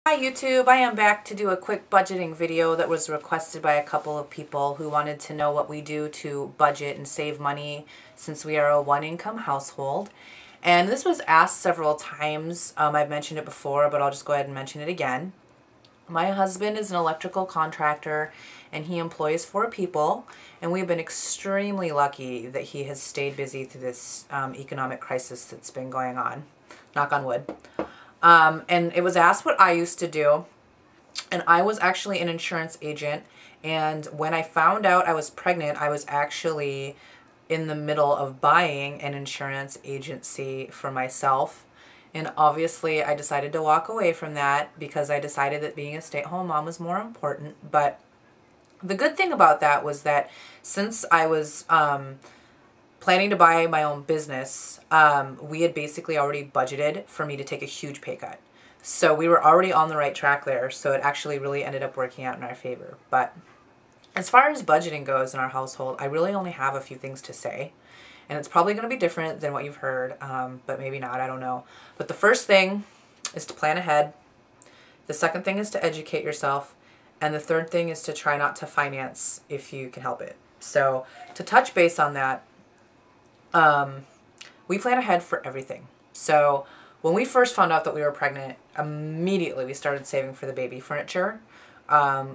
Hi YouTube, I am back to do a quick budgeting video that was requested by a couple of people who wanted to know what we do to budget and save money since we are a one-income household. And this was asked several times. I've mentioned it before, but I'll just go ahead and mention it again. My husband is an electrical contractor and he employs 4 people, and we've been extremely lucky that he has stayed busy through this economic crisis that's been going on. Knock on wood. And it was asked what I used to do, and I was actually an insurance agent, and when I found out I was pregnant, I was actually in the middle of buying an insurance agency for myself. And obviously I decided to walk away from that because I decided that being a stay-at-home mom was more important. But the good thing about that was that since I was planning to buy my own business, we had basically already budgeted for me to take a huge pay cut. So we were already on the right track there, so it actually really ended up working out in our favor. But as far as budgeting goes in our household, I really only have a few things to say. And it's probably going to be different than what you've heard, but maybe not, I don't know. But the first thing is to plan ahead. The second thing is to educate yourself. And the third thing is to try not to finance if you can help it. So to touch base on that, we plan ahead for everything. So when we first found out that we were pregnant, immediately we started saving for the baby furniture.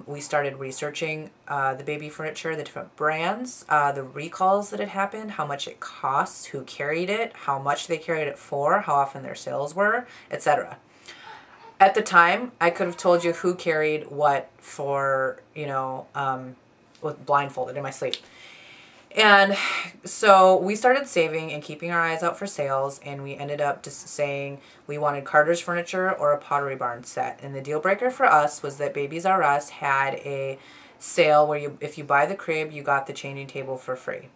We started researching the baby furniture, the different brands, the recalls that had happened, how much it costs, who carried it, how much they carried it for, how often their sales were, etc. At the time, I could have told you who carried what for, with blindfolded in my sleep. And so we started saving and keeping our eyes out for sales, and we ended up just saying we wanted Carter's Furniture or a Pottery Barn set. And the deal breaker for us was that Babies R Us had a sale where if you buy the crib, you got the changing table for free.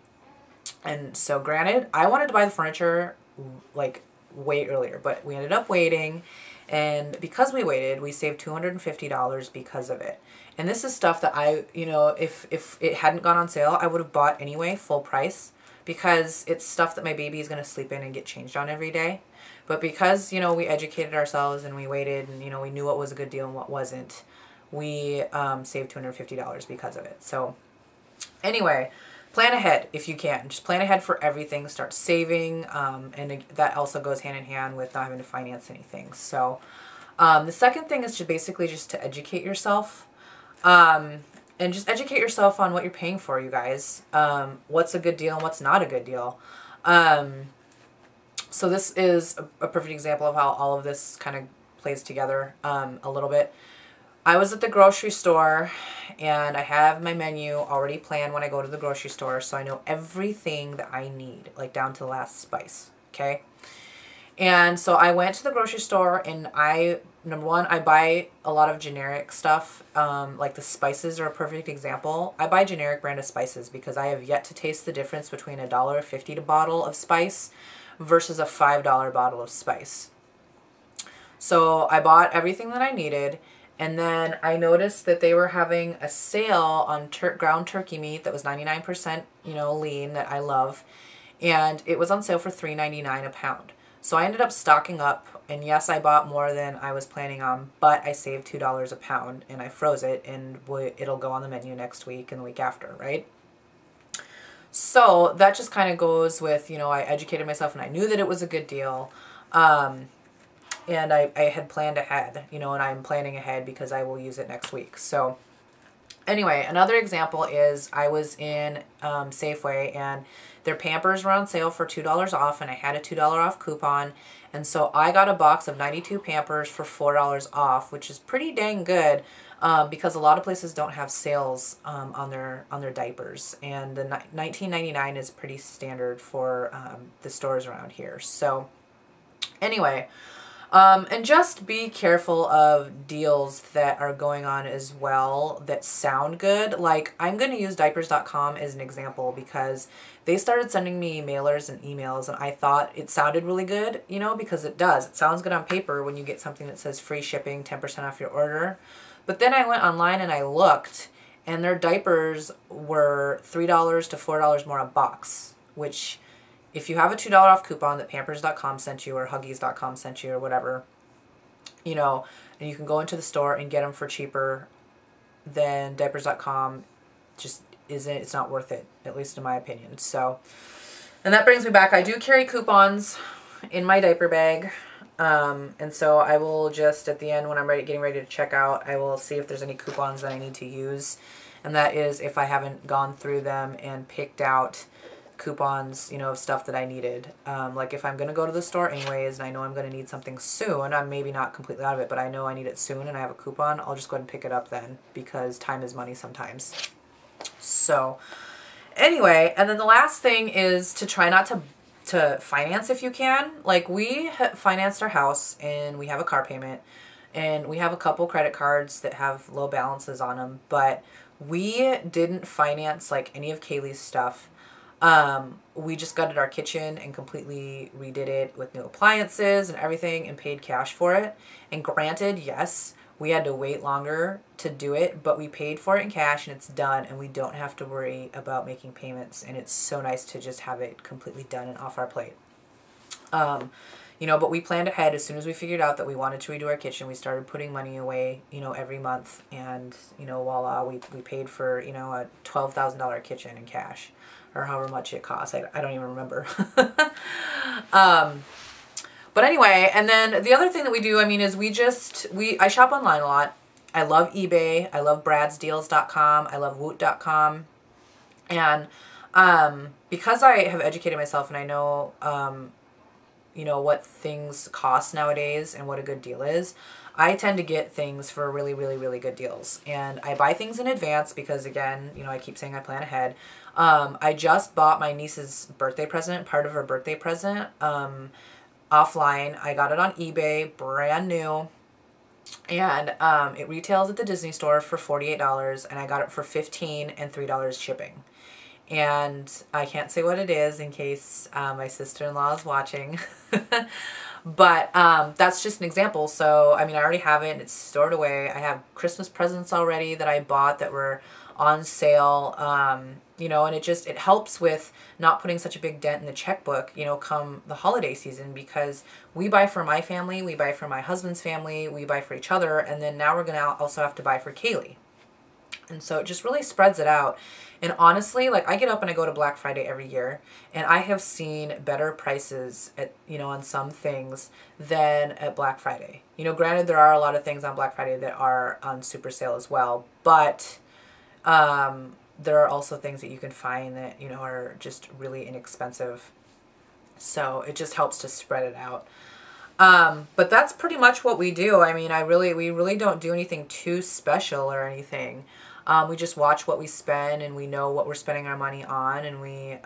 And so granted, I wanted to buy the furniture like way earlier, but we ended up waiting. And because we waited, we saved $250 because of it. And this is stuff that if it hadn't gone on sale, I would have bought anyway, full price, because it's stuff that my baby is going to sleep in and get changed on every day. But because, we educated ourselves and we waited and, we knew what was a good deal and what wasn't, we saved $250 because of it. So anyway, plan ahead if you can. Just plan ahead for everything. Start saving, and that also goes hand in hand with not having to finance anything. So the second thing is to basically just to educate yourself. And just educate yourself on what you're paying for, you guys. What's a good deal and what's not a good deal. So this is a perfect example of how all of this kind of plays together a little bit. I was at the grocery store and I have my menu already planned when I go to the grocery store, so I know everything that I need, like down to the last spice, okay? And so I went to the grocery store and number one, I buy a lot of generic stuff, like the spices are a perfect example. I buy generic brand of spices because I have yet to taste the difference between $1.50 a bottle of spice versus a $5 bottle of spice. So I bought everything that I needed, and then I noticed that they were having a sale on ground turkey meat that was 99%, lean, that I love, and it was on sale for $3.99 a pound. So I ended up stocking up, and yes, I bought more than I was planning on, but I saved $2 a pound, and I froze it, and it'll go on the menu next week and the week after, right? So that just kind of goes with, I educated myself, and I knew that it was a good deal, and I had planned ahead, and I'm planning ahead because I will use it next week. So anyway, another example is I was in Safeway, and their Pampers were on sale for $2 off, and I had a $2 off coupon. And so I got a box of 92 Pampers for $4 off, which is pretty dang good because a lot of places don't have sales on their diapers. And the $19.99 is pretty standard for the stores around here. So anyway, and just be careful of deals that are going on as well that sound good. Like, I'm going to use diapers.com as an example because they started sending me mailers and emails, and I thought it sounded really good, because it does. It sounds good on paper when you get something that says free shipping, 10% off your order. But then I went online and I looked, and their diapers were $3 to $4 more a box, which if you have a $2 off coupon that Pampers.com sent you or Huggies.com sent you or whatever, you know, and you can go into the store and get them for cheaper than diapers.com. Just isn't, it's not worth it, at least in my opinion. So, and that brings me back. I do carry coupons in my diaper bag. And so I will just, at the end when I'm getting ready to check out, I will see if there's any coupons that I need to use. And that is if I haven't gone through them and picked out coupons, you know, of stuff that I needed. Like if I'm going to go to the store anyways and I know I'm going to need something soon, I'm maybe not completely out of it, but I know I need it soon and I have a coupon, I'll just go ahead and pick it up then, because time is money sometimes. So anyway, and then the last thing is to try not to finance if you can. Like we financed our house and we have a car payment and we have a couple credit cards that have low balances on them, but we didn't finance like any of Kaylee's stuff. We just gutted our kitchen and completely redid it with new appliances and everything and paid cash for it. And granted, yes, we had to wait longer to do it, but we paid for it in cash and it's done and we don't have to worry about making payments, and it's so nice to just have it completely done and off our plate. You know, but we planned ahead. As soon as we figured out that we wanted to redo our kitchen, we started putting money away, you know, every month, and, you know, voila, we paid for, you know, a $12,000 kitchen in cash, or however much it costs. I don't even remember. But anyway, and then the other thing that we do, I mean, is I shop online a lot. I love eBay. I love bradsdeals.com. I love woot.com. And because I have educated myself and I know, you know, what things cost nowadays and what a good deal is, I tend to get things for really, really, really good deals. And I buy things in advance because, again, you know, I keep saying I plan ahead. I just bought my niece's birthday present, part of her birthday present, offline. I got it on eBay, brand new, and it retails at the Disney store for $48, and I got it for $15 and $3 shipping. And I can't say what it is in case my sister-in-law is watching, but that's just an example. So I mean, I already have it, it's stored away. I have Christmas presents already that I bought that were on sale, you know, and it helps with not putting such a big dent in the checkbook, you know, come the holiday season, because we buy for my family, we buy for my husband's family, we buy for each other, and then now we're going to also have to buy for Kaylee. And so it just really spreads it out. And honestly, like I get up and I go to Black Friday every year, and I have seen better prices at, you know, on some things than at Black Friday. You know, granted, there are a lot of things on Black Friday that are on super sale as well, but there are also things that you can find that, you know, are just really inexpensive. So it just helps to spread it out. But that's pretty much what we do. I mean, we really don't do anything too special or anything. We just watch what we spend, and we know what we're spending our money on, and we,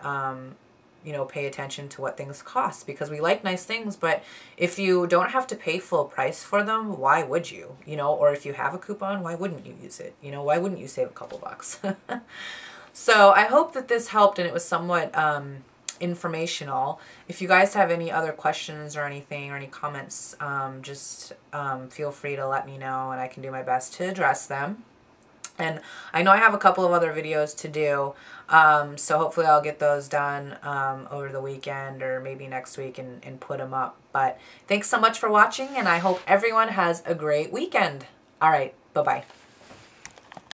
you know, pay attention to what things cost, because we like nice things, but if you don't have to pay full price for them, why would you? You know, or if you have a coupon, why wouldn't you use it? You know, why wouldn't you save a couple bucks? So I hope that this helped and it was somewhat informational. If you guys have any other questions or anything or any comments, just feel free to let me know and I can do my best to address them. And I know I have a couple of other videos to do, so hopefully I'll get those done over the weekend or maybe next week and put them up. But thanks so much for watching, and I hope everyone has a great weekend. All right, bye-bye.